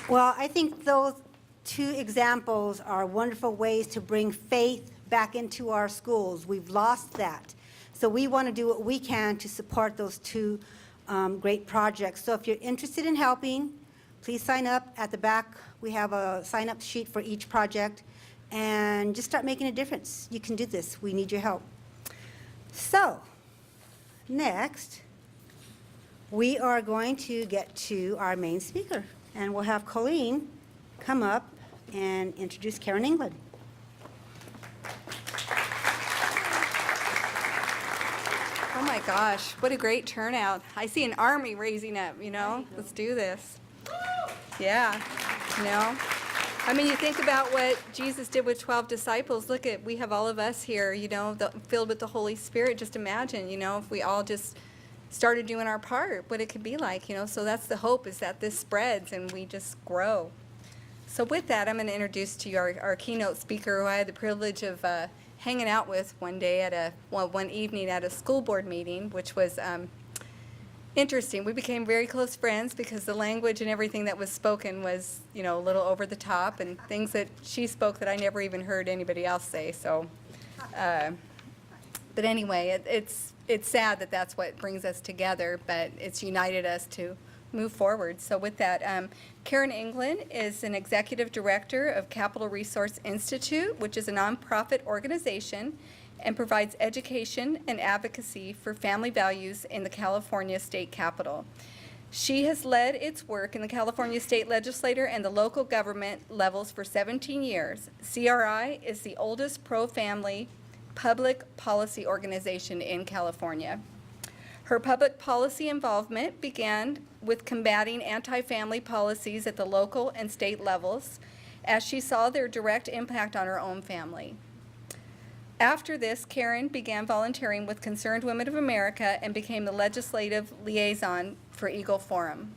Well, I think those two examples are wonderful ways to bring faith back into our schools. We've lost that. So we want to do what we can to support those two great projects. So if you're interested in helping, please sign up. At the back, we have a sign-up sheet for each project, and just start making a difference. You can do this. We need your help. So, next, we are going to get to our main speaker, and we'll have Colleen come up and introduce Karen England. Oh my gosh, what a great turnout. I see an army raising up, you know? Let's do this. Yeah, you know? I mean, you think about what Jesus did with 12 disciples. Look at, we have all of us here, you know, filled with the Holy Spirit. Just imagine, you know, if we all just started doing our part, what it could be like, you know? So that's the hope, is that this spreads and we just grow. So with that, I'm going to introduce to you our keynote speaker, who I had the privilege of hanging out with one day at one evening at a school board meeting, which was interesting. We became very close friends because the language and everything that was spoken was, you know, a little over the top, and things that she spoke that I never even heard anybody else say. So, but anyway, it's sad that that's what brings us together, but it's united us to move forward. So with that, Karen England is an executive director of Capital Resource Institute, which is a nonprofit organization and provides education and advocacy for family values in the California State Capitol. She has led its work in the California State Legislature and the local government levels for 17 years. CRI is the oldest pro-family public policy organization in California. Her public policy involvement began with combating anti-family policies at the local and state levels, as she saw their direct impact on her own family. After this, Karen began volunteering with Concerned Women of America and became the legislative liaison for Eagle Forum.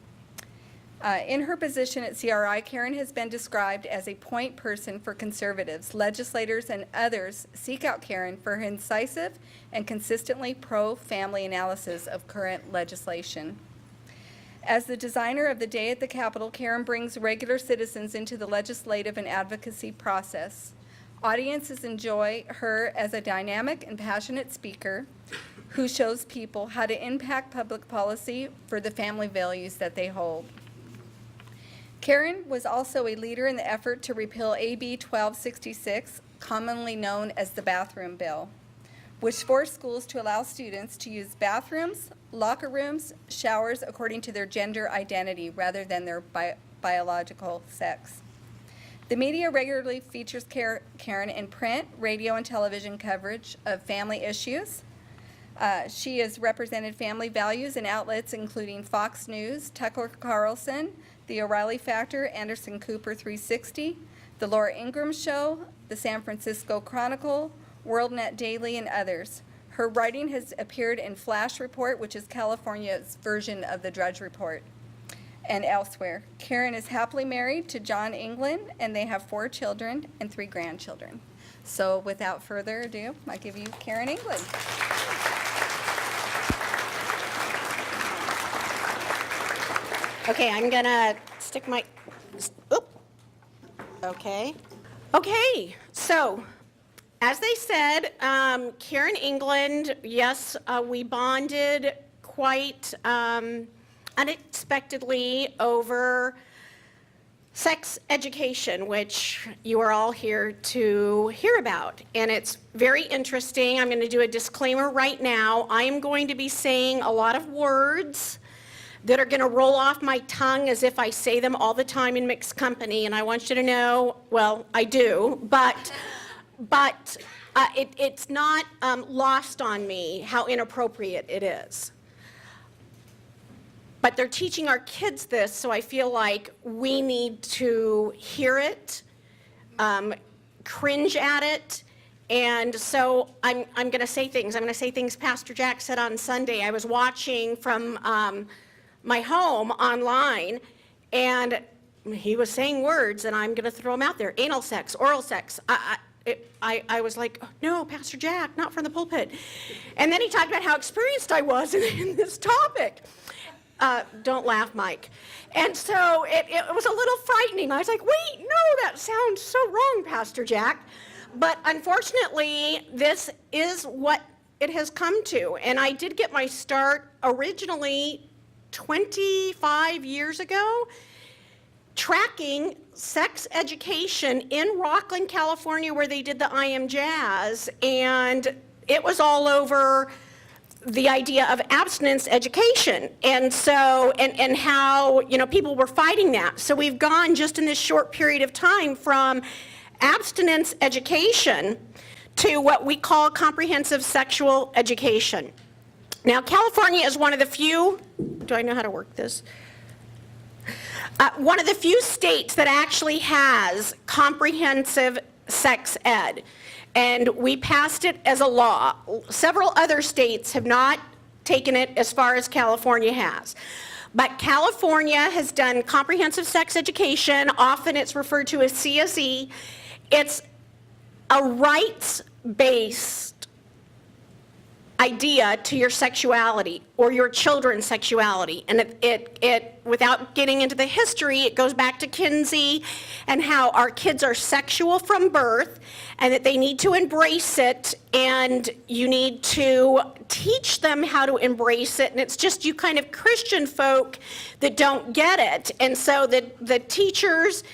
In her position at CRI, Karen has been described as a point person for conservatives. Legislators and others seek out Karen for her incisive and consistently pro-family analysis of current legislation. As the designer of the Day at the Capitol, Karen brings regular citizens into the legislative and advocacy process. Audiences enjoy her as a dynamic and passionate speaker who shows people how to impact public policy for the family values that they hold. Karen was also a leader in the effort to repeal AB 1266, commonly known as the bathroom bill, which forced schools to allow students to use bathrooms, locker rooms, showers according to their gender identity rather than their biological sex. The media regularly features Karen in print, radio, and television coverage of family issues. She has represented family values in outlets including Fox News, Tucker Carlson, The O'Reilly Factor, Anderson Cooper 360, The Laura Ingraham Show, The San Francisco Chronicle, WorldNet Daily, and others. Her writing has appeared in Flash Report, which is California's version of the Drudge Report, and elsewhere. Karen is happily married to John England, and they have 4 children and 3 grandchildren. So without further ado, I give you Karen England. Okay, I'm gonna stick my, oop. Okay. Okay, so as they said, Karen England, yes, we bonded quite unexpectedly over sex education, which you are all here to hear about. And it's very interesting. I'm going to do a disclaimer right now. I am going to be saying a lot of words that are going to roll off my tongue as if I say them all the time in mixed company. And I want you to know, well, I do, but it's not lost on me how inappropriate it is. But they're teaching our kids this, so I feel like we need to hear it, cringe at it, and so I'm going to say things. I'm going to say things Pastor Jack said on Sunday. I was watching from my home online, and he was saying words, and I'm going to throw them out there. Anal sex, oral sex. I was like, no, Pastor Jack, not from the pulpit. And then he talked about how experienced I was in this topic. Don't laugh, Mike. And so it was a little frightening. I was like, wait, no, that sounds so wrong, Pastor Jack. But unfortunately, this is what it has come to. And I did get my start originally 25 years ago tracking sex education in Rockland, California, where they did the I Am Jazz. And it was all over the idea of abstinence education. And so, and how, people were fighting that. So we've gone just in this short period of time from abstinence education to what we call comprehensive sexual education. Now, California is one of the few, do I know how to work this? One of the few states that actually has comprehensive sex ed. And we passed it as a law. Several other states have not taken it as far as California has. But California has done comprehensive sex education. Often it's referred to as CSE. It's a rights-based idea to your sexuality or your children's sexuality. And it without getting into the history, it goes back to Kinsey and how our kids are sexual from birth and that they need to embrace it, and you need to teach them how to embrace it. And it's just you kind of Christian folk that don't get it. And so the teachers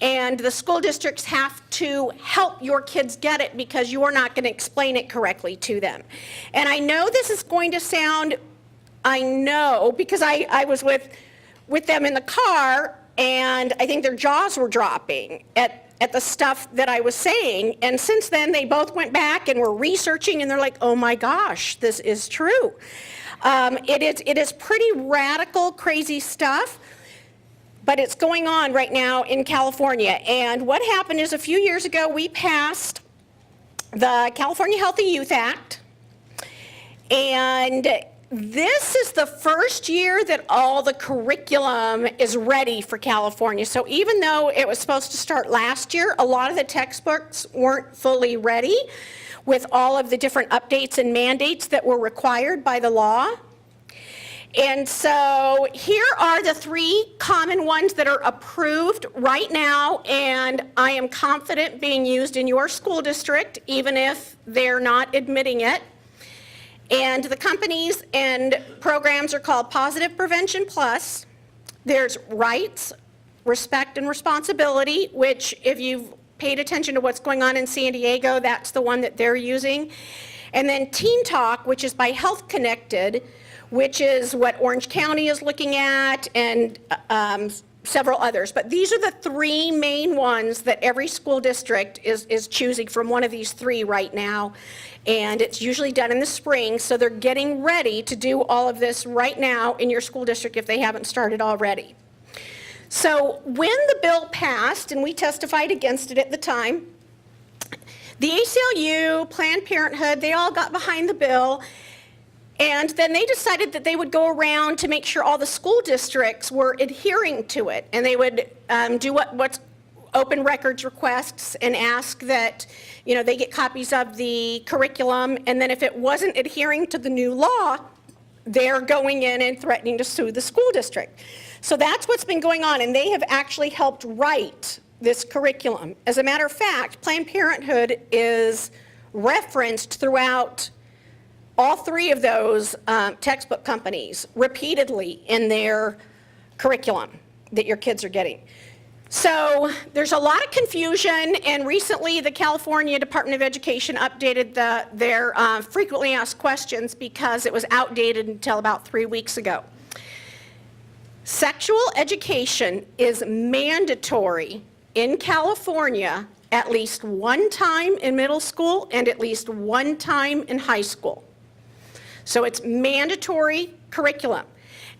and the school districts have to help your kids get it because you are not going to explain it correctly to them. And I know this is going to sound, I know, because I was with them in the car, and I think their jaws were dropping at the stuff that I was saying. And since then, they both went back and were researching, and they're like, oh my gosh, this is true. It is pretty radical, crazy stuff. But it's going on right now in California. And what happened is a few years ago, we passed the California Healthy Youth Act. And this is the first year that all the curriculum is ready for California. So even though it was supposed to start last year, a lot of the textbooks weren't fully ready with all of the different updates and mandates that were required by the law. And so here are the 3 common ones that are approved right now, and I am confident being used in your school district, even if they're not admitting it. And the companies and programs are called Positive Prevention Plus. There's Rights, Respect, and Responsibility, which if you've paid attention to what's going on in San Diego, that's the one that they're using. And then Teen Talk, which is by Health Connected, which is what Orange County is looking at, and several others. But these are the 3 main ones that every school district is choosing from one of these 3 right now. And it's usually done in the spring, so they're getting ready to do all of this right now in your school district if they haven't started already. So when the bill passed, and we testified against it at the time, the ACLU, Planned Parenthood, they all got behind the bill. And then they decided that they would go around to make sure all the school districts were adhering to it. And they would do what's open records requests and ask that, they get copies of the curriculum. And then if it wasn't adhering to the new law, they're going in and threatening to sue the school district. So that's what's been going on. And they have actually helped write this curriculum. As a matter of fact, Planned Parenthood is referenced throughout all 3 of those textbook companies repeatedly in their curriculum that your kids are getting. So there's a lot of confusion, and recently the California Department of Education updated their frequently asked questions because it was outdated until about 3 weeks ago. Sexual education is mandatory in California at least 1 time in middle school and at least 1 time in high school. So it's mandatory curriculum.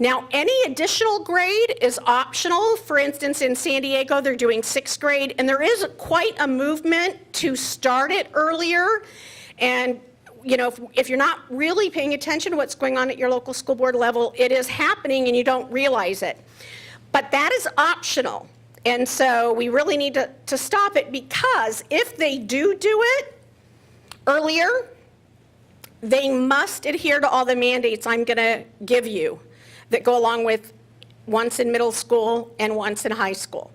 Now, any additional grade is optional. For instance, in San Diego, they're doing 6th grade, and there is quite a movement to start it earlier. And, if you're not really paying attention to what's going on at your local school board level, it is happening and you don't realize it. But that is optional. And so we really need to stop it, because if they do it earlier, they must adhere to all the mandates I'm going to give you. that go along with once in middle school and once in high school.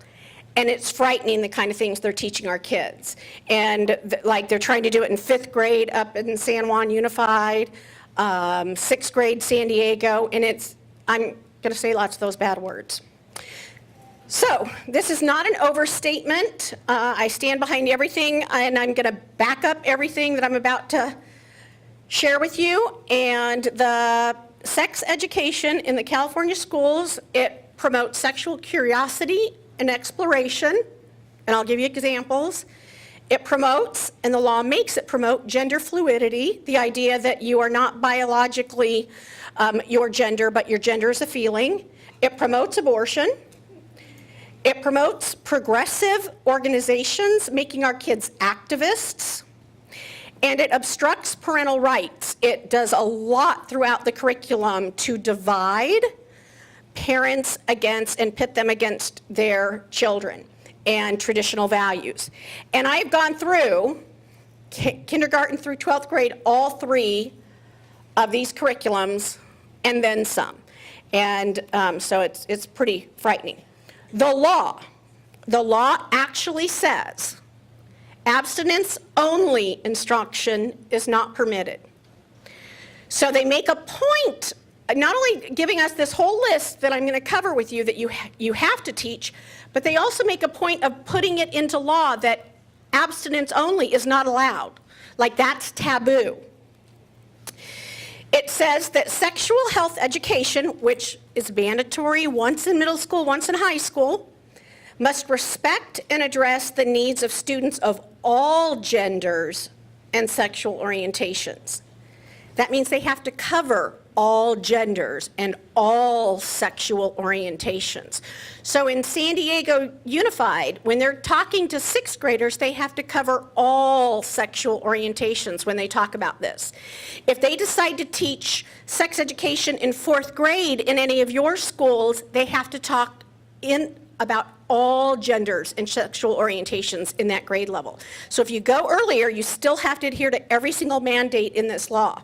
And it's frightening, the kind of things they're teaching our kids. And like they're trying to do it in 5th grade up in San Juan Unified, 6th grade San Diego, and I'm going to say lots of those bad words. So this is not an overstatement. I stand behind everything, and I'm going to back up everything that I'm about to share with you. And the sex education in the California schools, it promotes sexual curiosity and exploration, and I'll give you examples. It promotes, and the law makes it promote, gender fluidity, the idea that you are not biologically your gender, but your gender is a feeling. It promotes abortion. It promotes progressive organizations, making our kids activists. And it obstructs parental rights. It does a lot throughout the curriculum to divide parents against and pit them against their children and traditional values. And I've gone through kindergarten through 12th grade, all 3 of these curriculums, and then some. And so it's pretty frightening. The law actually says abstinence-only instruction is not permitted. So they make a point, not only giving us this whole list that I'm going to cover with you that you have to teach, but they also make a point of putting it into law that abstinence only is not allowed. Like that's taboo. It says that sexual health education, which is mandatory once in middle school, once in high school, must respect and address the needs of students of all genders and sexual orientations. That means they have to cover all genders and all sexual orientations. So in San Diego Unified, when they're talking to 6th graders, they have to cover all sexual orientations when they talk about this. If they decide to teach sex education in 4th grade in any of your schools, they have to talk about all genders and sexual orientations in that grade level. So if you go earlier, you still have to adhere to every single mandate in this law.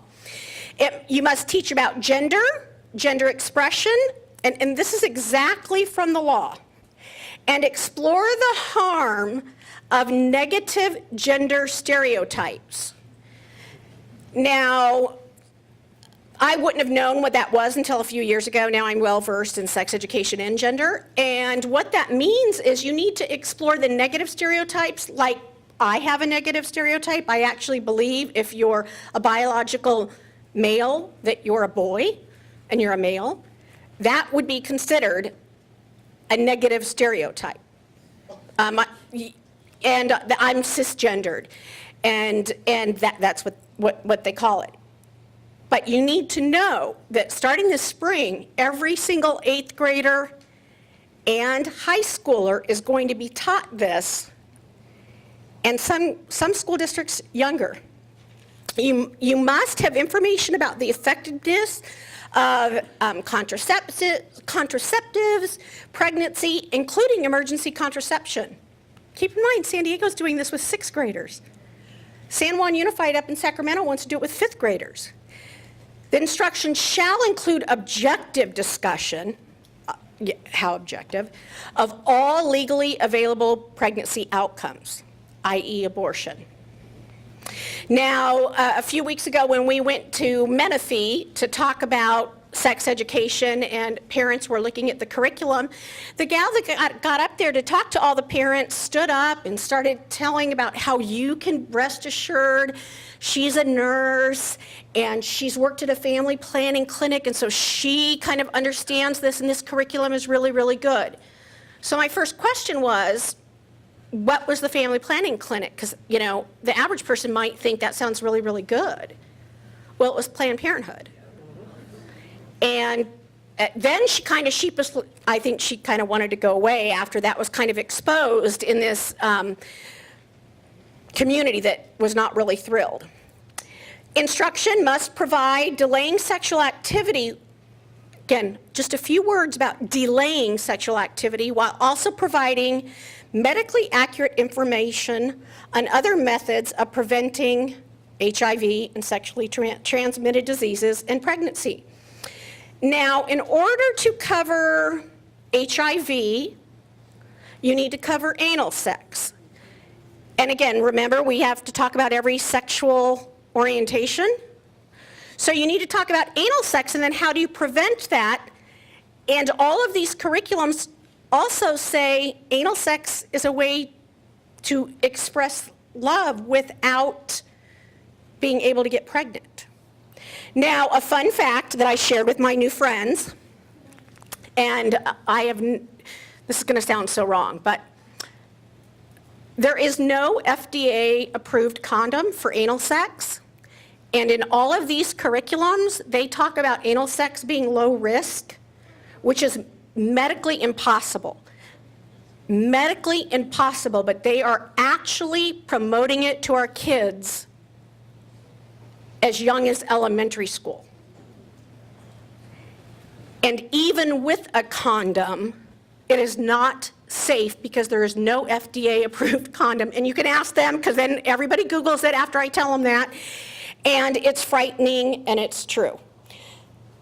You must teach about gender expression, and this is exactly from the law, and explore the harm of negative gender stereotypes. Now, I wouldn't have known what that was until a few years ago. Now I'm well versed in sex education and gender, and what that means is you need to explore the negative stereotypes. Like I have a negative stereotype. I actually believe if you're a biological male, that you're a boy and you're a male, that would be considered a negative stereotype. And I'm cisgendered, and that's what they call it. But you need to know that starting this spring, every single 8th grader and high schooler is going to be taught this, and some school districts younger. You must have information about the effectiveness of contraceptives, pregnancy, including emergency contraception. Keep in mind, San Diego's doing this with 6th graders. San Juan Unified up in Sacramento wants to do it with 5th graders. The instruction shall include objective discussion, how objective, of all legally available pregnancy outcomes, i.e. abortion. Now, a few weeks ago when we went to Menifee to talk about sex education and parents were looking at the curriculum, the gal that got up there to talk to all the parents stood up and started telling about how you can rest assured she's a nurse and she's worked at a family planning clinic, and so she kind of understands this, and this curriculum is really, really good. So my first question was, what was the family planning clinic? Because, you know, the average person might think that sounds really, really good. Well, it was Planned Parenthood. And then she kind of sheepishly, I think she kind of wanted to go away after that was kind of exposed in this community that was not really thrilled. Instruction must provide delaying sexual activity. Again, just a few words about delaying sexual activity while also providing medically accurate information on other methods of preventing HIV and sexually transmitted diseases and pregnancy. Now, in order to cover HIV, you need to cover anal sex. And again, remember, we have to talk about every sexual orientation. So you need to talk about anal sex, and then how do you prevent that? And all of these curriculums also say anal sex is a way to express love without being able to get pregnant. Now, a fun fact that I shared with my new friends, and this is going to sound so wrong, but there is no FDA-approved condom for anal sex. And in all of these curriculums, they talk about anal sex being low risk, which is medically impossible. Medically impossible, but they are actually promoting it to our kids as young as elementary school. And even with a condom, it is not safe because there is no FDA-approved condom. And you can ask them, because then everybody Googles it after I tell them that, and it's frightening, and it's true.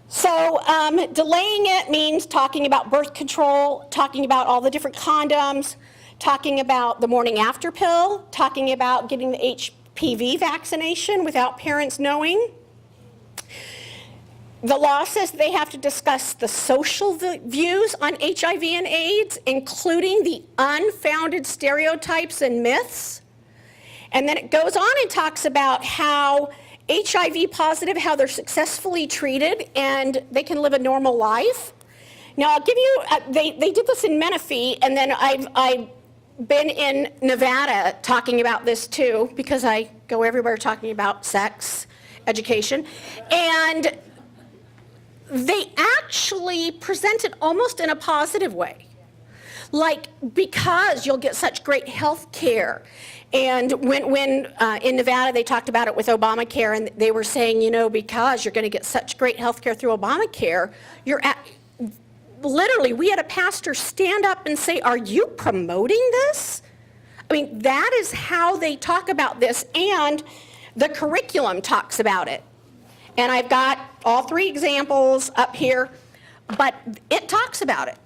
So delaying it means talking about birth control, talking about all the different condoms, talking about the morning after pill, talking about getting the HPV vaccination without parents knowing. The law says they have to discuss the social views on HIV and AIDS, including the unfounded stereotypes and myths. And then it goes on and talks about how HIV positive, how they're successfully treated and they can live a normal life. Now I'll give you, they did this in Menifee, and then I've been in Nevada talking about this too, because I go everywhere talking about sex education. And they actually present it almost in a positive way. Like, because you'll get such great health care. And when in Nevada, they talked about it with Obamacare, and they were saying, you know, because you're going to get such great health care through Obamacare, literally, we had a pastor stand up and say, are you promoting this? I mean, that is how they talk about this, and the curriculum talks about it. And I've got all 3 examples up here, but it talks about it.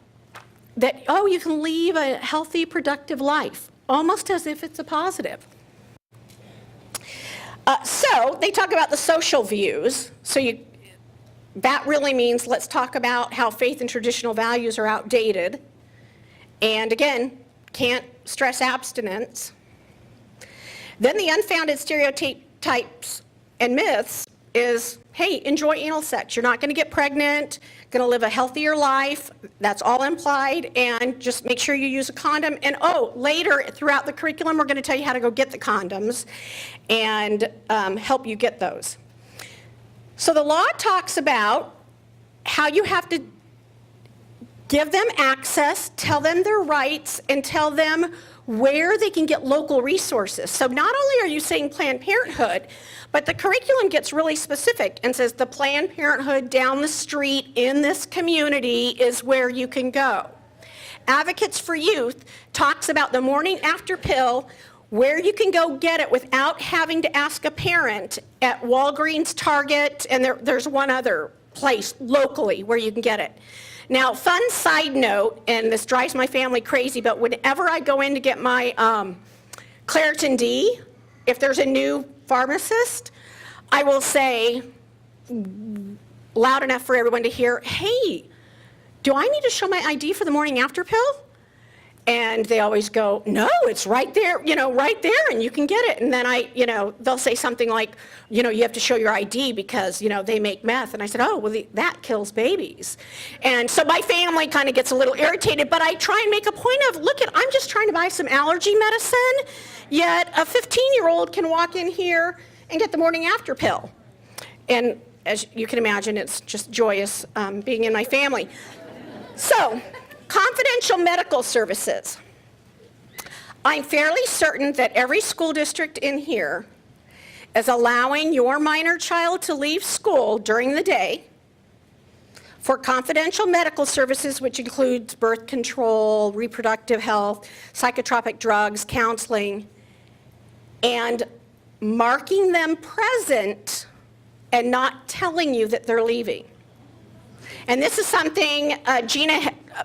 That, oh, you can lead a healthy, productive life, almost as if it's a positive. So they talk about the social views. So that really means let's talk about how faith and traditional values are outdated. And again, can't stress abstinence. Then the unfounded stereotypes and myths is, hey, enjoy anal sex. You're not going to get pregnant, going to live a healthier life. That's all implied. And just make sure you use a condom. And later throughout the curriculum, we're going to tell you how to go get the condoms and help you get those. So the law talks about how you have to give them access, tell them their rights, and tell them where they can get local resources. So not only are you saying Planned Parenthood, but the curriculum gets really specific and says the Planned Parenthood down the street in this community is where you can go. Advocates for Youth talks about the morning after pill, where you can go get it without having to ask a parent at Walgreens, Target, and there's one other place locally where you can get it. Now, fun side note, and this drives my family crazy, but whenever I go in to get my Claritin D, if there's a new pharmacist, I will say loud enough for everyone to hear, hey, do I need to show my ID for the morning after pill? And they always go, no, it's right there, right there, and you can get it. And then they'll say something like, you have to show your ID because, they make meth. And I said, oh, well, that kills babies. And so my family kind of gets a little irritated, but I try and make a point of, I'm just trying to buy some allergy medicine, yet a 15-year-old can walk in here and get the morning after pill. And as you can imagine, it's just joyous being in my family. So, confidential medical services. I'm fairly certain that every school district in here is allowing your minor child to leave school during the day for confidential medical services, which includes birth control, reproductive health, psychotropic drugs, counseling, and marking them present and not telling you that they're leaving. And this is something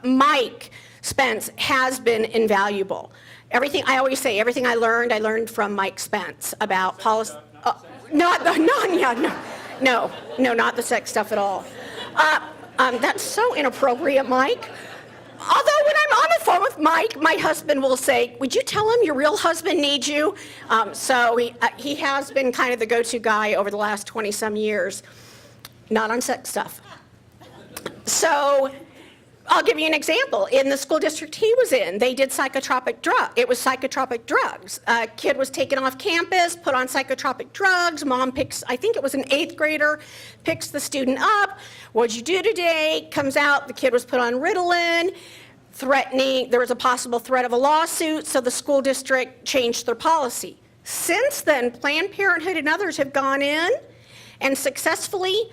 Mike Spence has been invaluable. Everything, I always say, everything I learned from Mike Spence about policy. Not the sex stuff at all. That's so inappropriate, Mike. Although when I'm on the phone with Mike, my husband will say, would you tell him your real husband needs you? So he has been kind of the go-to guy over the last 20-some years, not on sex stuff. So I'll give you an example. In the school district he was in, they did psychotropic drug. It was psychotropic drugs. A kid was taken off campus, put on psychotropic drugs. Mom picks, I think it was an 8th grader, picks the student up. What'd you do today? Comes out, the kid was put on Ritalin, threatening, there was a possible threat of a lawsuit, so the school district changed their policy. Since then, Planned Parenthood and others have gone in and successfully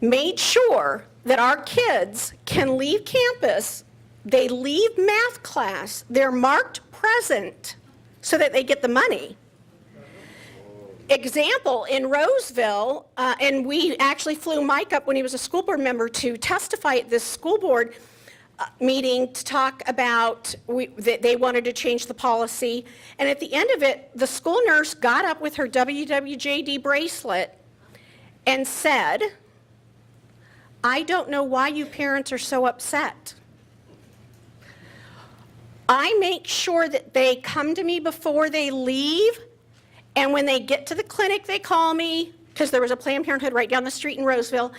made sure that our kids can leave campus, they leave math class, they're marked present so that they get the money. Example, in Roseville, and we actually flew Mike up when he was a school board member to testify at this school board meeting to talk about that they wanted to change the policy. And at the end of it, the school nurse got up with her WWJD bracelet and said, I don't know why you parents are so upset. I make sure that they come to me before they leave, and when they get to the clinic, they call me, because there was a Planned Parenthood right down the street in Roseville,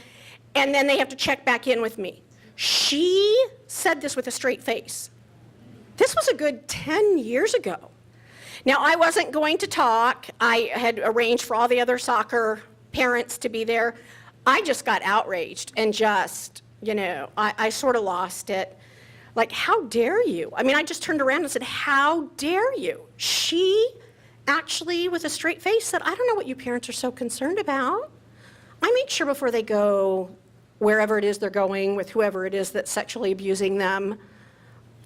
and then they have to check back in with me. She said this with a straight face. This was a good 10 years ago. Now, I wasn't going to talk. I had arranged for all the other soccer parents to be there. I just got outraged and just, I sort of lost it. Like, how dare you? I mean, I just turned around and said, how dare you? She actually, with a straight face, said, I don't know what you parents are so concerned about. I make sure before they go wherever it is they're going with whoever it is that's sexually abusing them,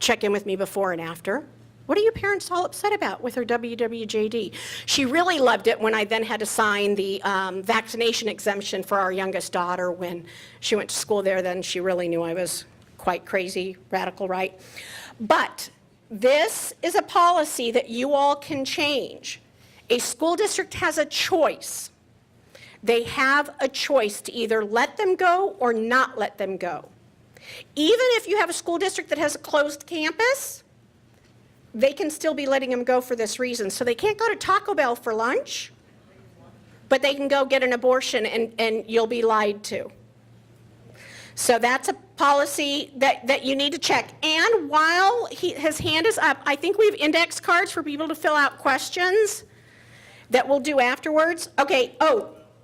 check in with me before and after. What are you parents all upset about with her WWJD? She really loved it when I then had to sign the vaccination exemption for our youngest daughter when she went to school there. Then she really knew I was quite crazy, radical right. But this is a policy that you all can change. A school district has a choice. They have a choice to either let them go or not let them go. Even if you have a school district that has a closed campus, they can still be letting them go for this reason. So they can't go to Taco Bell for lunch, but they can go get an abortion and you'll be lied to. So that's a policy that you need to check. And while his hand is up, I think we have index cards for people to fill out questions that we'll do afterwards. Okay,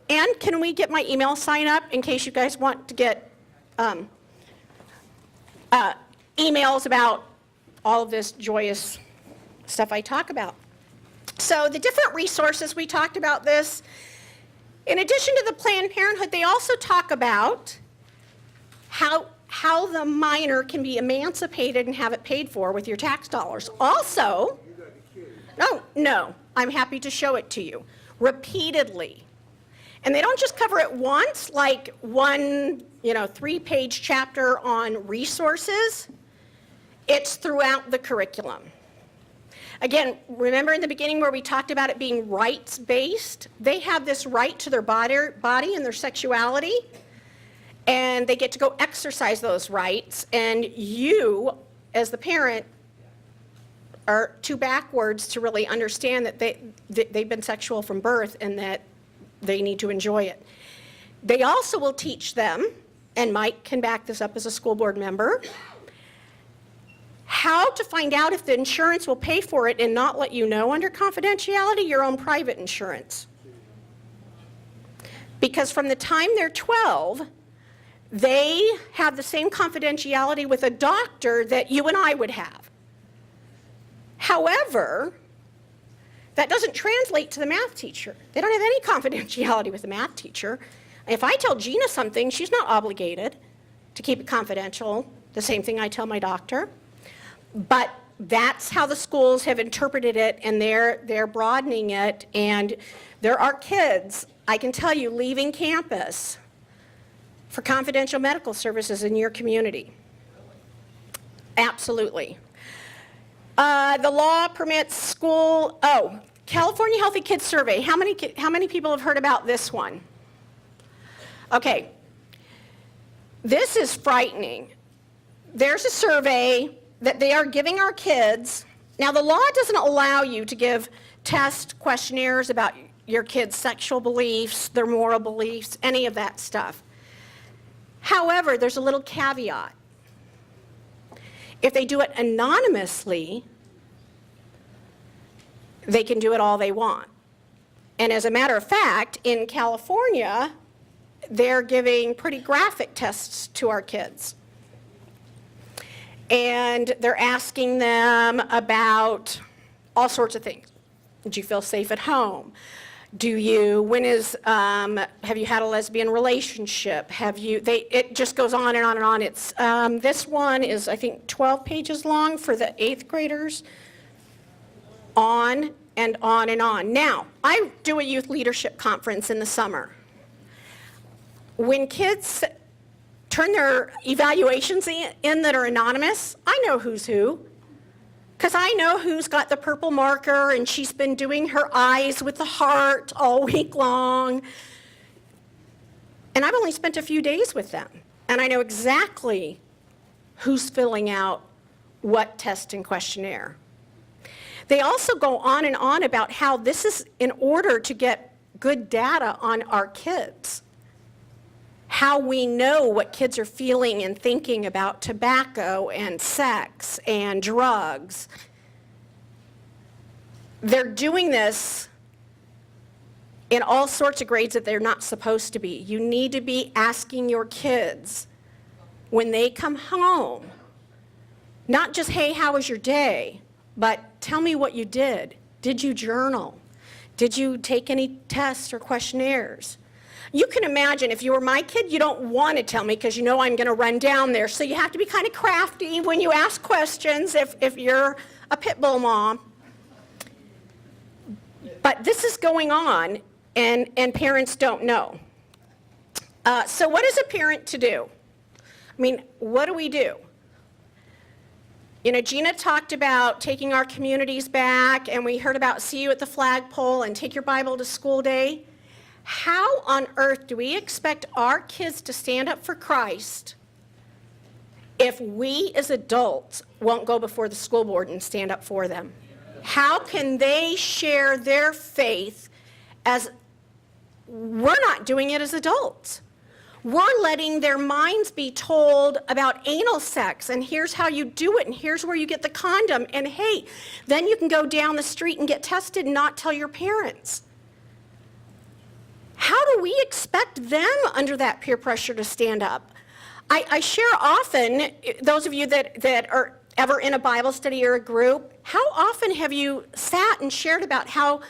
and can we get my email sign up in case you guys want to get emails about all of this joyous stuff I talk about. So the different resources, we talked about this. In addition to the Planned Parenthood, they also talk about how the minor can be emancipated and have it paid for with your tax dollars. Also, no, I'm happy to show it to you repeatedly. And they don't just cover it once, like one, 3-page chapter on resources. It's throughout the curriculum. Again, remember in the beginning where we talked about it being rights-based? They have this right to their body and their sexuality, and they get to go exercise those rights, and you, as the parent, are too backwards to really understand that they've been sexual from birth and that they need to enjoy it. They also will teach them, and Mike can back this up as a school board member, how to find out if the insurance will pay for it and not let you know under confidentiality, your own private insurance. Because from the time they're 12, they have the same confidentiality with a doctor that you and I would have. However, that doesn't translate to the math teacher. They don't have any confidentiality with the math teacher. If I tell Gina something, she's not obligated to keep it confidential, the same thing I tell my doctor. But that's how the schools have interpreted it, and they're broadening it. And there are kids, I can tell you, leaving campus for confidential medical services in your community. Absolutely. The law permits California Healthy Kids Survey. How many people have heard about this one? Okay. This is frightening. There's a survey that they are giving our kids. Now, the law doesn't allow you to give test questionnaires about your kids' sexual beliefs, their moral beliefs, any of that stuff. However, there's a little caveat. If they do it anonymously, they can do it all they want. And as a matter of fact, in California, they're giving pretty graphic tests to our kids. And they're asking them about all sorts of things. Do you feel safe at home? Have you had a lesbian relationship? It just goes on and on and on. It's, this one is, I think, 12 pages long for the 8th graders. On and on and on. Now, I do a youth leadership conference in the summer. When kids turn their evaluations in that are anonymous, I know who's who. Because I know who's got the purple marker and she's been doing her eyes with the heart all week long. And I've only spent a few days with them. And I know exactly who's filling out what test and questionnaire. They also go on and on about how this is in order to get good data on our kids. How we know what kids are feeling and thinking about tobacco and sex and drugs. They're doing this in all sorts of grades that they're not supposed to be. You need to be asking your kids when they come home, not just, hey, how was your day? But tell me what you did. Did you journal? Did you take any tests or questionnaires? You can imagine if you were my kid, you don't want to tell me because you know I'm going to run down there. So you have to be kind of crafty when you ask questions if you're a pit bull mom. But this is going on, and parents don't know. So what is a parent to do? I mean, what do we do? You know, Gina talked about taking our communities back, and we heard about See You at the Flagpole and Take Your Bible to School Day. How on earth do we expect our kids to stand up for Christ if we as adults won't go before the school board and stand up for them? How can they share their faith as we're not doing it as adults? We're letting their minds be told about anal sex, and here's how you do it, and here's where you get the condom, and hey, then you can go down the street and get tested and not tell your parents. How do we expect them under that peer pressure to stand up? I share often, those of you that are ever in a Bible study or a group, how often have you sat and shared about how,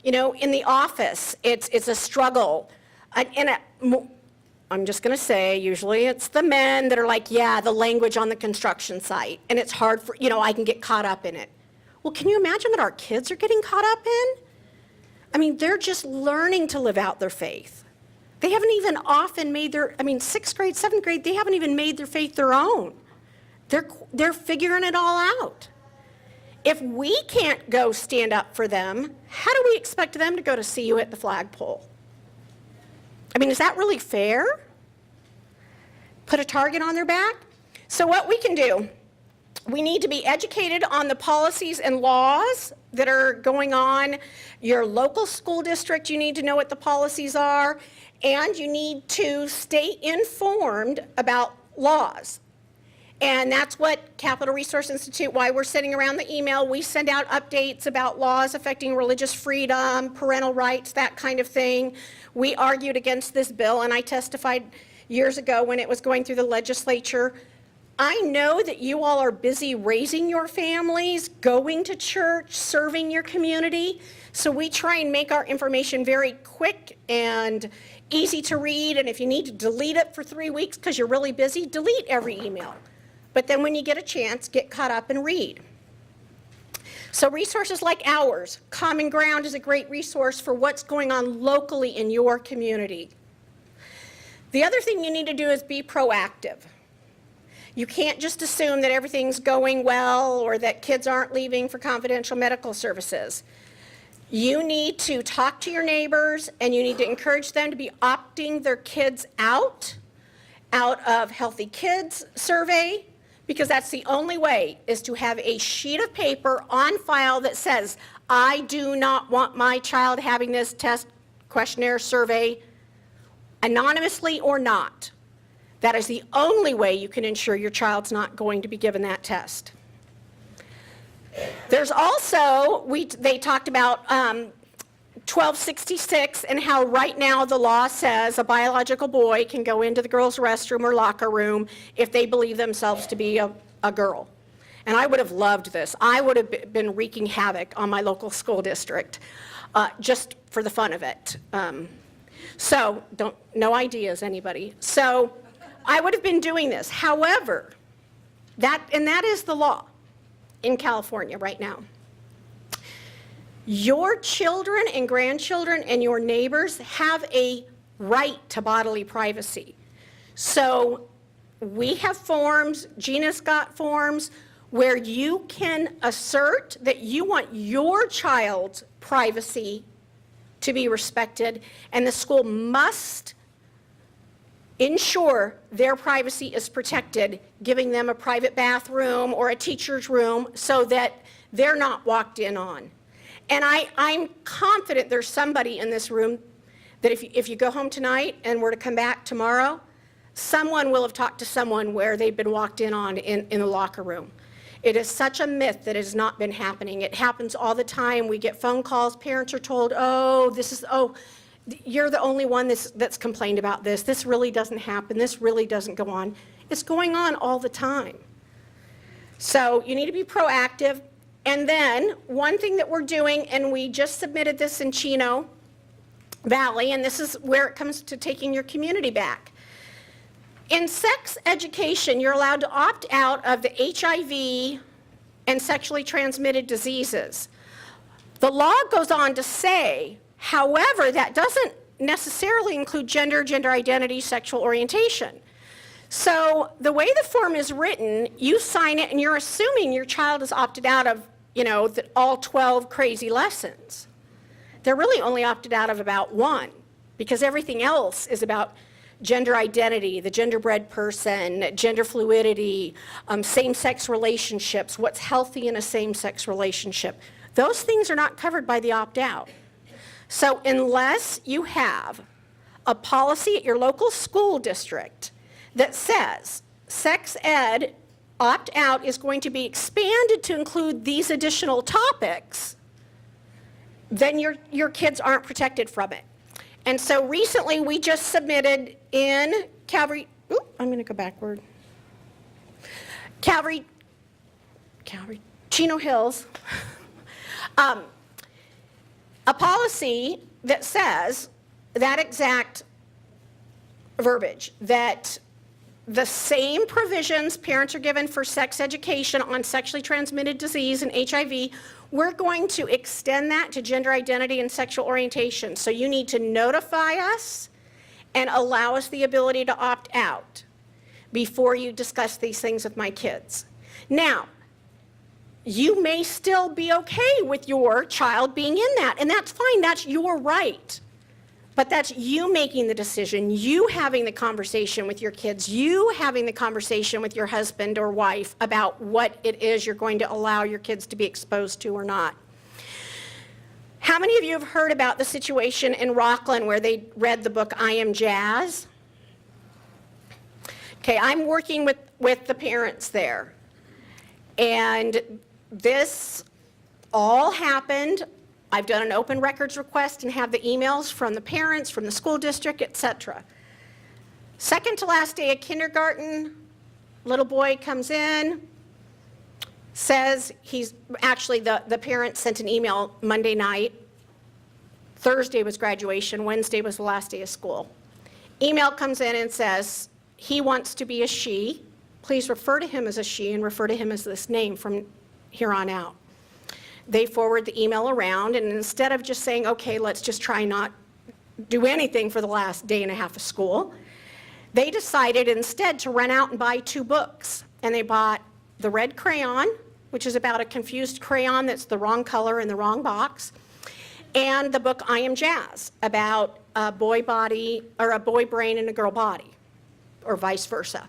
you know, in the office, it's a struggle. I'm just going to say, usually it's the men that are like, yeah, the language on the construction site, and it's hard for, you know, I can get caught up in it. Well, can you imagine what our kids are getting caught up in? I mean, they're just learning to live out their faith. They haven't even often made 6th grade, 7th grade, they haven't even made their faith their own. They're figuring it all out. If we can't go stand up for them, how do we expect them to go to See You at the Flagpole? I mean, is that really fair? Put a target on their back? So what we can do, we need to be educated on the policies and laws that are going on. Your local school district, you need to know what the policies are, and you need to stay informed about laws. And that's what Capital Resource Institute, why we're sitting around the email. We send out updates about laws affecting religious freedom, parental rights, that kind of thing. We argued against this bill, and I testified years ago when it was going through the legislature. I know that you all are busy raising your families, going to church, serving your community. So we try and make our information very quick and easy to read. And if you need to delete it for 3 weeks because you're really busy, delete every email. But then when you get a chance, get caught up and read. So resources like ours, Common Ground is a great resource for what's going on locally in your community. The other thing you need to do is be proactive. You can't just assume that everything's going well or that kids aren't leaving for confidential medical services. You need to talk to your neighbors, and you need to encourage them to be opting their kids out of Healthy Kids survey, because that's the only way, is to have a sheet of paper on file that says, I do not want my child having this test, questionnaire, survey, anonymously or not. That is the only way you can ensure your child's not going to be given that test. There's also, they talked about 1266 and how right now the law says a biological boy can go into the girls' restroom or locker room if they believe themselves to be a girl. And I would have loved this. I would have been wreaking havoc on my local school district just for the fun of it. So, no ideas, anybody. So, I would have been doing this. However, that is the law in California right now. Your children and grandchildren and your neighbors have a right to bodily privacy. So we have forms, Gina's got forms, where you can assert that you want your child's privacy to be respected, and the school must ensure their privacy is protected, giving them a private bathroom or a teacher's room so that they're not walked in on. And I'm confident there's somebody in this room that if you go home tonight and were to come back tomorrow, someone will have talked to someone where they've been walked in on in the locker room. It is such a myth that it has not been happening. It happens all the time. We get phone calls, parents are told, you're the only one that's complained about this. This really doesn't happen. This really doesn't go on. It's going on all the time. So you need to be proactive. And then one thing that we're doing, and we just submitted this in Chino Valley, and this is where it comes to taking your community back. In sex education, you're allowed to opt out of the HIV and sexually transmitted diseases. The law goes on to say, however, that doesn't necessarily include gender, gender identity, sexual orientation. So the way the form is written, you sign it and you're assuming your child is opted out of, all 12 crazy lessons. They're really only opted out of about one, because everything else is about gender identity, the genderbread person, gender fluidity, same-sex relationships, what's healthy in a same-sex relationship. Those things are not covered by the opt-out. So unless you have a policy at your local school district that says sex ed opt-out is going to be expanded to include these additional topics, then your kids aren't protected from it. And so recently we just submitted in Calvary, I'm going to go backward. Calvary, Chino Hills, a policy that says that exact verbiage, that the same provisions parents are given for sex education on sexually transmitted disease and HIV, we're going to extend that to gender identity and sexual orientation. So you need to notify us and allow us the ability to opt out before you discuss these things with my kids. Now, you may still be okay with your child being in that, and that's fine, that's your right. But that's you making the decision, you having the conversation with your kids, you having the conversation with your husband or wife about what it is you're going to allow your kids to be exposed to or not. How many of you have heard about the situation in Rockland where they read the book I Am Jazz? Okay, I'm working with the parents there. And this all happened. I've done an open records request and have the emails from the parents, from the school district, etc. Second to last day of kindergarten, little boy comes in, says actually the parents sent an email Monday night. Thursday was graduation, Wednesday was the last day of school. Email comes in and says, he wants to be a she. Please refer to him as a she and refer to him as this name from here on out. They forward the email around, and instead of just saying, okay, let's just try not do anything for the last day and a half of school, They decided instead to run out and buy 2 books. And they bought The Red Crayon, which is about a confused crayon that's the wrong color in the wrong box, and the book I Am Jazz, about a boy body, or a boy brain and a girl body, or vice versa.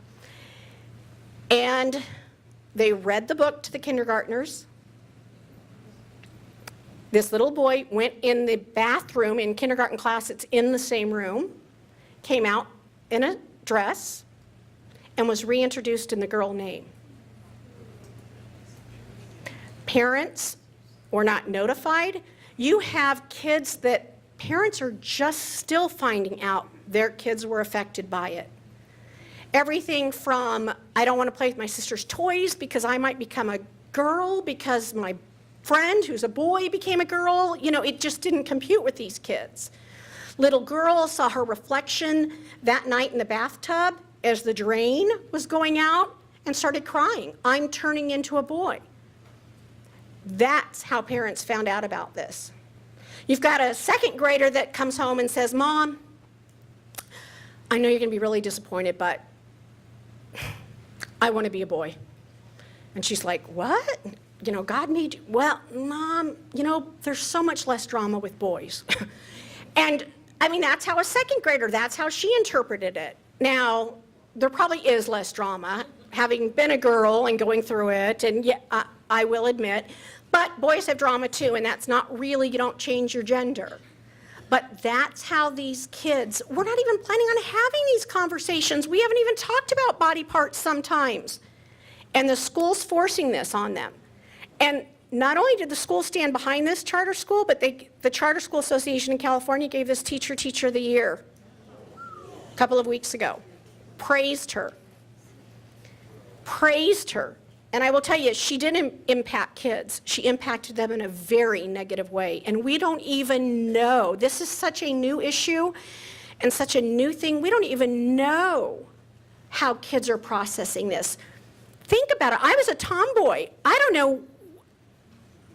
And they read the book to the kindergartners. This little boy went in the bathroom in kindergarten class, it's in the same room, came out in a dress, and was reintroduced in the girl name. Parents were not notified. You have kids that parents are just still finding out their kids were affected by it. Everything from, I don't want to play with my sister's toys because I might become a girl because my friend who's a boy became a girl. You know, it just didn't compute with these kids. Little girl saw her reflection that night in the bathtub as the drain was going out and started crying. I'm turning into a boy. That's how parents found out about this. You've got a second grader that comes home and says, Mom, I know you're going to be really disappointed, but I want to be a boy. And she's like, what? You know, God made you. Well, Mom, you know, there's so much less drama with boys. And I mean, that's how a second grader, that's how she interpreted it. Now, there probably is less drama, having been a girl and going through it, and yeah, I will admit, but boys have drama too, and that's not really, you don't change your gender. But that's how these kids, we're not even planning on having these conversations. We haven't even talked about body parts sometimes. And the school's forcing this on them. And not only did the school stand behind this charter school, but the Charter School Association in California gave this teacher Teacher of the Year a couple of weeks ago. Praised her. Praised her. And I will tell you, she didn't impact kids. She impacted them in a very negative way. And we don't even know. This is such a new issue and such a new thing. We don't even know how kids are processing this. Think about it. I was a tomboy. I don't know.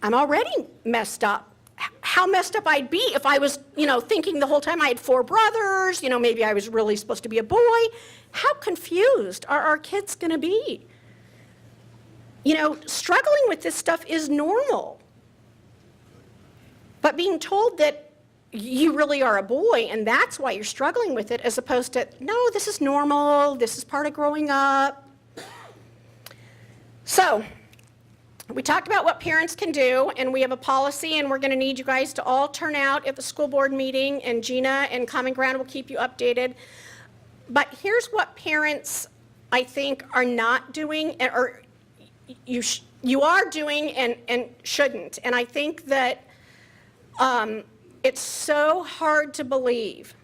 I'm already messed up. How messed up I'd be if I was, you know, thinking the whole time I had 4 brothers, you know, maybe I was really supposed to be a boy. How confused are our kids going to be? You know, struggling with this stuff is normal. But being told that you really are a boy and that's why you're struggling with it, as opposed to, no, this is normal, this is part of growing up. So, we talked about what parents can do, and we have a policy, and we're going to need you guys to all turn out at the school board meeting, and Gina and Common Ground will keep you updated. But here's what parents, I think, are not doing, or you are doing and shouldn't. And I think that it's so hard to believe.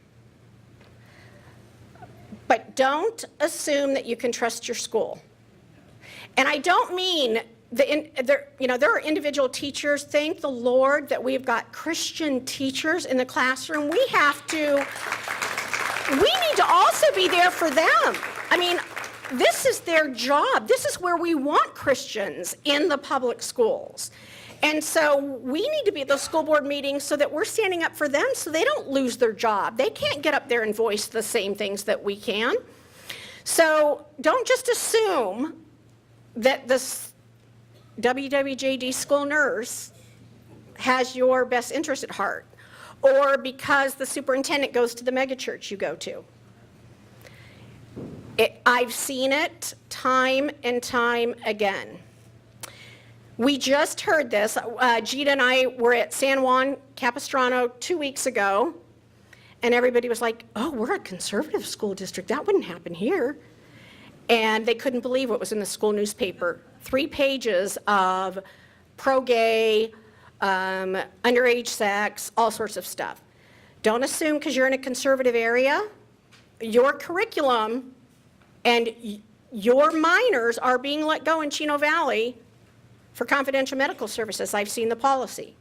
But don't assume that you can trust your school. And I don't mean, there are individual teachers. Thank the Lord that we've got Christian teachers in the classroom. We need to also be there for them. I mean, this is their job. This is where we want Christians in the public schools. And so we need to be at those school board meetings so that we're standing up for them so they don't lose their job. They can't get up there and voice the same things that we can. So don't just assume that this WWJD school nurse has your best interest at heart, or because the superintendent goes to the megachurch you go to. I've seen it time and time again. We just heard this. Gita and I were at San Juan Capistrano 2 weeks ago, and everybody was like, oh, we're a conservative school district. That wouldn't happen here. And they couldn't believe what was in the school newspaper. 3 pages of pro-gay, underage sex, all sorts of stuff. Don't assume because you're in a conservative area, your curriculum and your minors are being let go in Chino Valley for confidential medical services. I've seen the policy.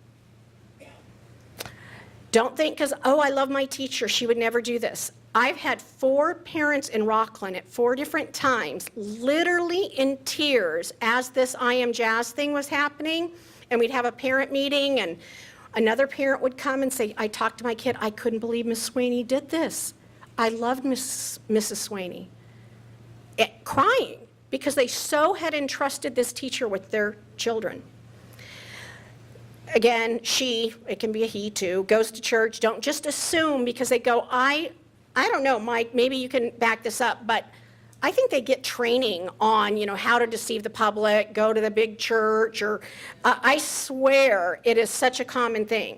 Don't think because, oh, I love my teacher, she would never do this. I've had 4 parents in Rockland at 4 different times, literally in tears, as this I Am Jazz thing was happening, and we'd have a parent meeting, and another parent would come and say, I talked to my kid, I couldn't believe Miss Sweeney did this. I loved Mrs. Swaney, crying because they so had entrusted this teacher with their children. Again, it can be a he too, goes to church. Don't just assume because they go, I don't know, Mike, maybe you can back this up, but I think they get training on, how to deceive the public, go to the big church, or I swear it is such a common thing.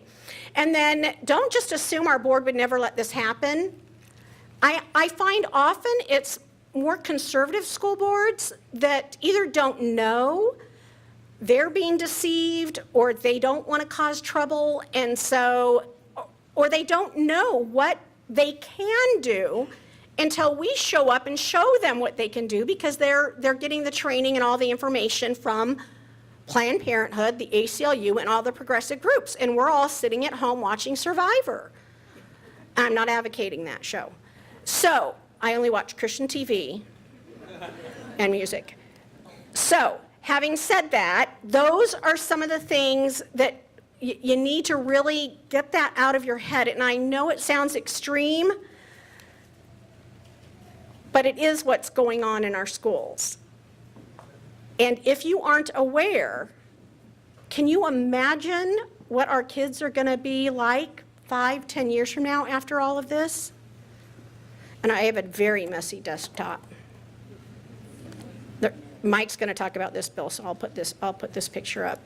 And then don't just assume our board would never let this happen. I find often it's more conservative school boards that either don't know they're being deceived, or they don't want to cause trouble, and so, or they don't know what they can do until we show up and show them what they can do, because they're getting the training and all the information from Planned Parenthood, the ACLU, and all the progressive groups, and we're all sitting at home watching Survivor. I'm not advocating that show. So, I only watch Christian TV and music. So, having said that, those are some of the things that you need to really get that out of your head. And I know it sounds extreme, but it is what's going on in our schools. And if you aren't aware, can you imagine what our kids are going to be like 5-10 years from now after all of this? And I have a very messy desktop. Mike's going to talk about this, Bill, so I'll put this picture up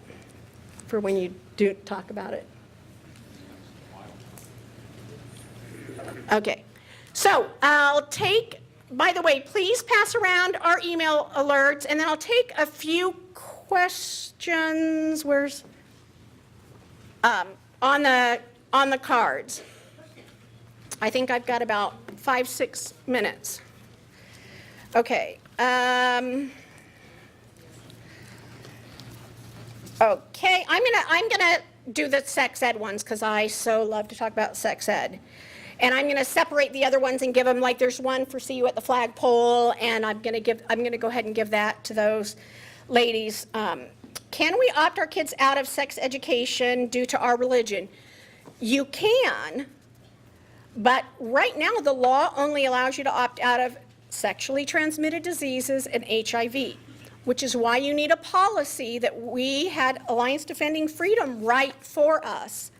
for when you do talk about it. Okay, so I'll take, by the way, please pass around our email alerts, and then I'll take a few questions. Where's on the cards? I think I've got about 5-6 minutes. Okay. Okay, I'm gonna do the sex ed ones because I so love to talk about sex ed. And I'm gonna separate the other ones and give them, like, there's one for See You at the Flagpole, and I'm gonna go ahead and give that to those ladies. Can we opt our kids out of sex education due to our religion? You can, but right now the law only allows you to opt out of sexually transmitted diseases and HIV, which is why you need a policy that we had Alliance Defending Freedom write for us.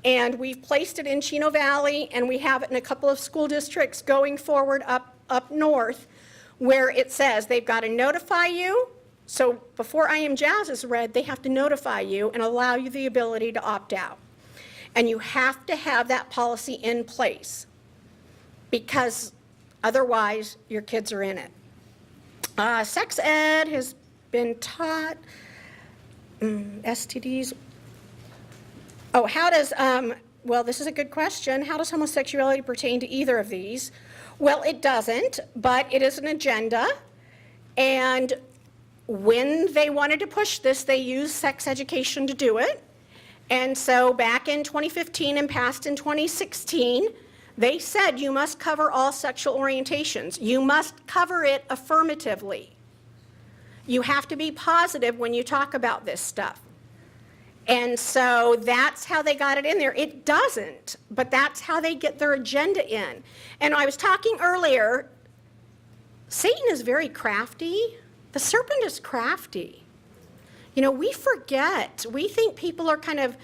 And we've placed it in Chino Valley, and we have it in a couple of school districts going forward up north, where it says they've got to notify you. So before I Am Jazz is read, they have to notify you and allow you the ability to opt out. And you have to have that policy in place, because otherwise your kids are in it. Sex ed has been taught, STDs. Oh, how does, well, this is a good question. How does homosexuality pertain to either of these? Well, it doesn't, but it is an agenda. And when they wanted to push this, they used sex education to do it. And so back in 2015 and passed in 2016, they said you must cover all sexual orientations. You must cover it affirmatively. You have to be positive when you talk about this stuff. And so that's how they got it in there. It doesn't, but that's how they get their agenda in. And I was talking earlier, Satan is very crafty. The serpent is crafty. We forget. We think people are kind of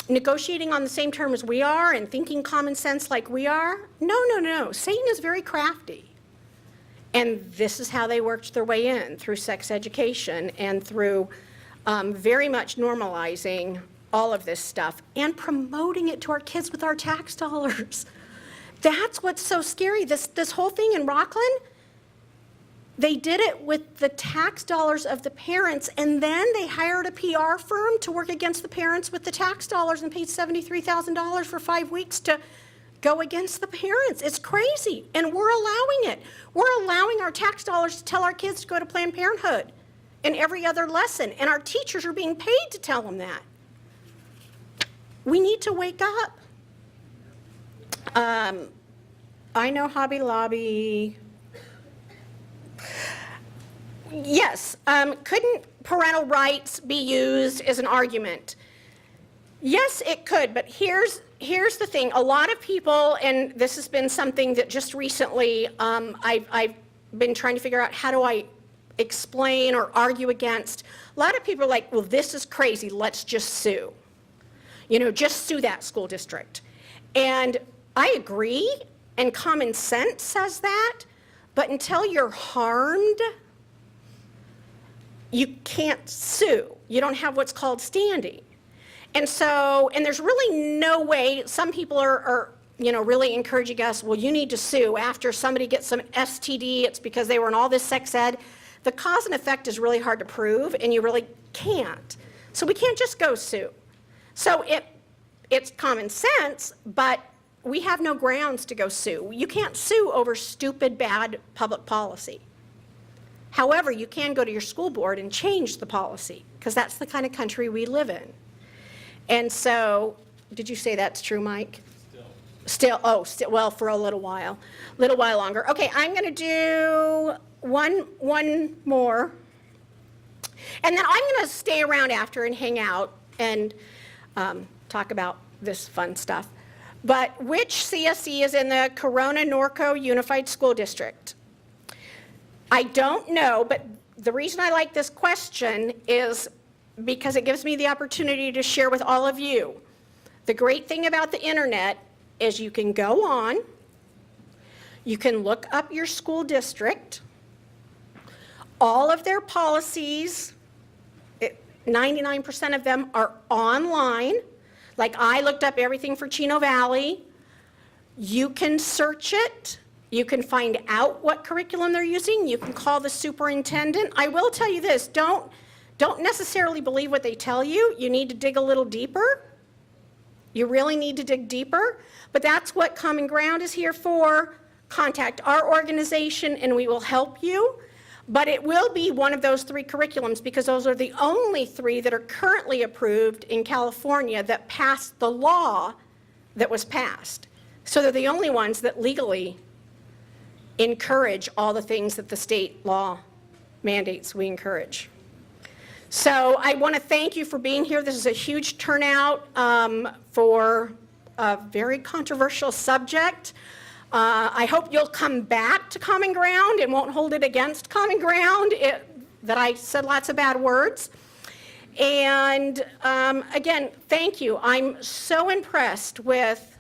negotiating on the same terms as we are and thinking common sense like we are. No. Satan is very crafty. And this is how they worked their way in, through sex education and through very much normalizing all of this stuff and promoting it to our kids with our tax dollars. That's what's so scary. This whole thing in Rockland, they did it with the tax dollars of the parents, and then they hired a PR firm to work against the parents with the tax dollars and paid $73,000 for 5 weeks to go against the parents. It's crazy, and we're allowing it. We're allowing our tax dollars to tell our kids to go to Planned Parenthood in every other lesson, and our teachers are being paid to tell them that. We need to wake up. I know Hobby Lobby. Yes, couldn't parental rights be used as an argument? Yes, it could, but here's here's the thing. A lot of people, and this has been something that just recently I've been trying to figure out, how do I explain or argue against? A lot of people are like, well, this is crazy. Let's just sue. You know, just sue that school district. And I agree, and common sense says that, but until you're harmed, you can't sue. You don't have what's called standing. And so, and there's really no way, some people are really encouraging us, well, you need to sue after somebody gets some STD, it's because they were in all this sex ed. The cause and effect is really hard to prove, and you really can't. So we can't just go sue. So it's common sense, but we have no grounds to go sue. You can't sue over stupid, bad public policy. However, you can go to your school board and change the policy, because that's the kind of country we live in. And so, did you say that's true, Mike? Still, well, for a little while longer. Okay, I'm going to do one more. And then I'm going to stay around after and hang out and talk about this fun stuff. But which CSE is in the Corona-Norco Unified School District? I don't know, but the reason I like this question is because it gives me the opportunity to share with all of you. The great thing about the internet is you can go on, you can look up your school district, all of their policies, 99% of them are online. Like I looked up everything for Chino Valley. You can search it. You can find out what curriculum they're using. You can call the superintendent. I will tell you this, don't necessarily believe what they tell you. You need to dig a little deeper. You really need to dig deeper. But that's what Common Ground is here for. Contact our organization and we will help you. But it will be one of those 3 curriculums because those are the only 3 that are currently approved in California that passed the law that was passed. So they're the only ones that legally encourage all the things that the state law mandates we encourage. So I want to thank you for being here. This is a huge turnout for a very controversial subject. I hope you'll come back to Common Ground and won't hold it against Common Ground that I said lots of bad words. And again, thank you. I'm so impressed with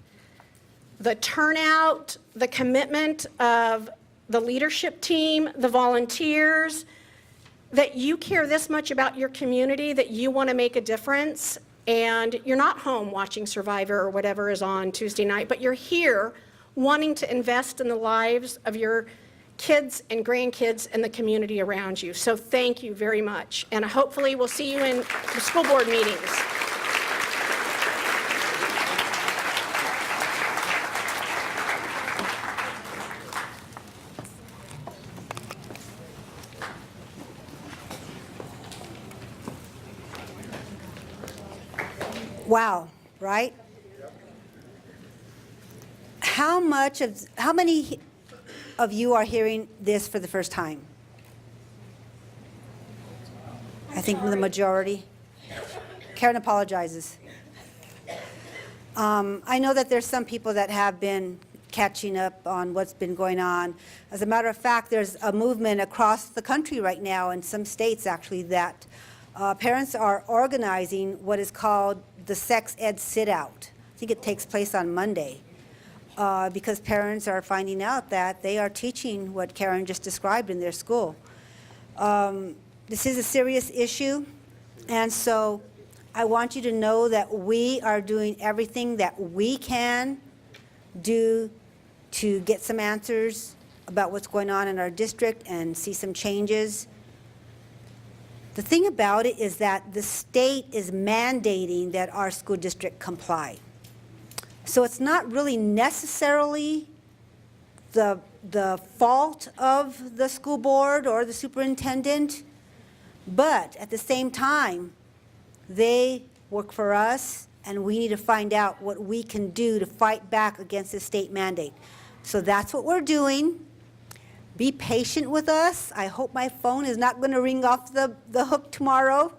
the turnout, the commitment of the leadership team, the volunteers, that you care this much about your community, that you want to make a difference, and you're not home watching Survivor or whatever is on Tuesday night, but you're here wanting to invest in the lives of your kids and grandkids and the community around you. So thank you very much, and hopefully we'll see you in the school board meetings. Wow, right? How many of you are hearing this for the first time? I think the majority. Karen apologizes. I know that there's some people that have been catching up on what's been going on. As a matter of fact, there's a movement across the country right now, in some states actually, that parents are organizing what is called the Sex Ed Sit-Out. I think it takes place on Monday, because parents are finding out that they are teaching what Karen just described in their school. This is a serious issue, and so I want you to know that we are doing everything that we can do to get some answers about what's going on in our district and see some changes. The thing about it is that the state is mandating that our school district comply. So it's not really necessarily the fault of the school board or the superintendent, but at the same time, they work for us, and we need to find out what we can do to fight back against the state mandate. So that's what we're doing. Be patient with us. I hope my phone is not going to ring off the hook tomorrow,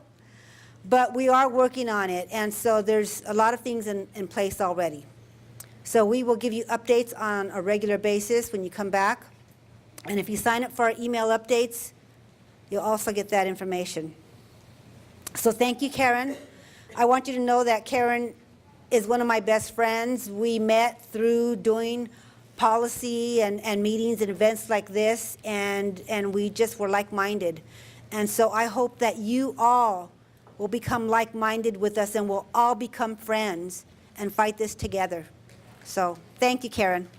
but we are working on it, and so there's a lot of things in place already. So we will give you updates on a regular basis when you come back. And if you sign up for our email updates, you'll also get that information. So thank you, Karen. I want you to know that Karen is one of my best friends. We met through doing policy and meetings and events like this, and we just were like-minded. And so I hope that you all will become like-minded with us and we'll all become friends and fight this together. So thank you, Karen.